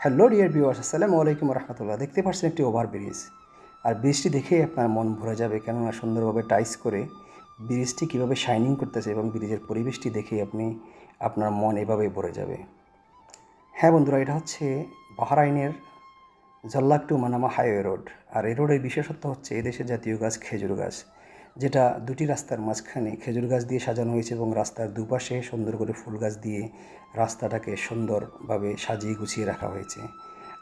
Hello dear viewers, আসসালামু আলাইকুম রহমতুল্লাহ। দেখতে পাচ্ছেন একটি ওভারব্রিজ, আর ব্রিজটি দেখেই আপনার মন ভরে যাবে, কেননা সুন্দরভাবে টাইস করে ব্রিজটি কীভাবে শাইনিং করতেছে এবং ব্রিজের পরিবেশটি দেখেই আপনার মন এভাবেই ভরে যাবে। হ্যাঁ বন্ধুরা, এটা হচ্ছে বাহরাইনের জল্লাক টু মানামা হাইওয়ে রোড। আর এই রোডের বিশেষত্ব হচ্ছে এদেশের জাতীয় গাছ খেজুর গাছ, যেটা দুটি রাস্তার মাঝখানে খেজুর গাছ দিয়ে সাজানো হয়েছে এবং রাস্তার দুপাশে সুন্দর করে ফুল গাছ দিয়ে রাস্তাটাকে সুন্দরভাবে সাজিয়ে গুছিয়ে রাখা হয়েছে।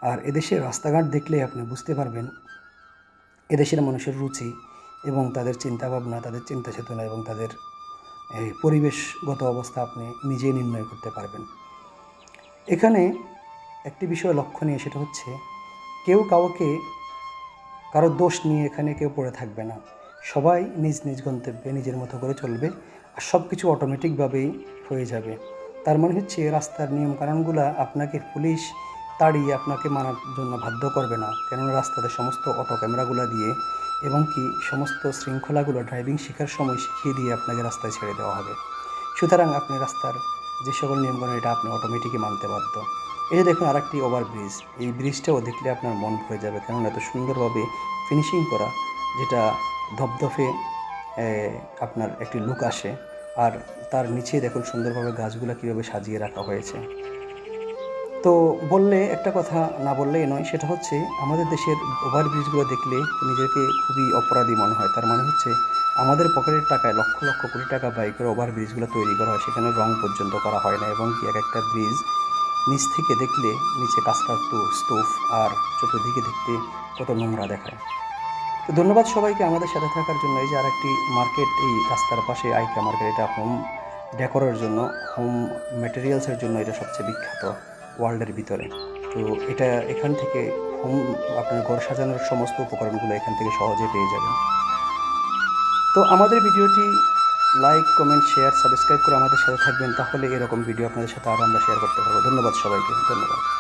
আর এদেশের রাস্তাঘাট দেখলে আপনি বুঝতে পারবেন এদেশের মানুষের রুচি এবং তাদের চিন্তাভাবনা, তাদের চিন্তা চেতনা এবং তাদের পরিবেশগত অবস্থা আপনি নিজেই নির্ণয় করতে পারবেন। এখানে একটি বিষয় লক্ষণীয়, সেটা হচ্ছে কেউ কারো দোষ নিয়ে এখানে কেউ পড়ে থাকবে না। সবাই নিজ নিজ গন্তব্যে নিজের মতো করে চলবে, আর সব কিছু অটোমেটিকভাবেই হয়ে যাবে। তার মানে হচ্ছে রাস্তার নিয়মকানুনগুলো আপনাকে পুলিশ তাড়িয়ে আপনাকে মানার জন্য বাধ্য করবে না, কেননা রাস্তাতে সমস্ত অটো ক্যামেরাগুলো দিয়ে এবং কি সমস্ত শৃঙ্খলাগুলো ড্রাইভিং শেখার সময় শিখিয়ে দিয়ে আপনাকে রাস্তায় ছেড়ে দেওয়া হবে। সুতরাং আপনি রাস্তার যে সকল নিয়মকানুন এটা আপনি অটোমেটিকই মানতে বাধ্য। এই যে দেখুন আরেকটি ওভারব্রিজ, এই ব্রিজটাও দেখলে আপনার মন ভরে যাবে, কেননা এত সুন্দরভাবে ফিনিশিং করা, যেটা ধপধপে আপনার একটি লুক আসে। আর তার নিচে দেখুন সুন্দরভাবে গাছগুলো কীভাবে সাজিয়ে রাখা হয়েছে। তো বললে একটা কথা না বললেই নয়, সেটা হচ্ছে আমাদের দেশের ওভারব্রিজগুলো দেখলে নিজেকে খুবই অপরাধী মনে হয়। তার মানে হচ্ছে আমাদের পকেটের টাকায় লক্ষ লক্ষ কোটি টাকা ব্যয় করে ওভারব্রিজগুলো তৈরি করা হয়, সেখানে রং পর্যন্ত করা হয় না, এবং কি এক একটা ব্রিজ নিচ থেকে দেখলে নিচে কাঁচরার স্তূপ আর চতুর্দিকে দেখতে কত নোংরা দেখায়। তো ধন্যবাদ সবাইকে আমাদের সাথে থাকার জন্য। এই যে আরেকটি মার্কেট এই রাস্তার পাশে, আইকা মার্কেট, এটা হোম ডেকোরের জন্য, হোম ম্যাটেরিয়ালসের জন্য এটা সবচেয়ে বিখ্যাত ওয়ার্ল্ডের ভিতরে। তো এটা এখান থেকে আপনার ঘর সাজানোর সমস্ত উপকরণগুলো এখান থেকে সহজে পেয়ে যাবেন। তো আমাদের ভিডিওটি লাইক, কমেন্ট, শেয়ার, সাবস্ক্রাইব করে আমাদের সাথে থাকবেন, তাহলে এরকম ভিডিও আপনাদের সাথে আরও আমরা শেয়ার করতে পারবো। ধন্যবাদ সবাইকে, ধন্যবাদ।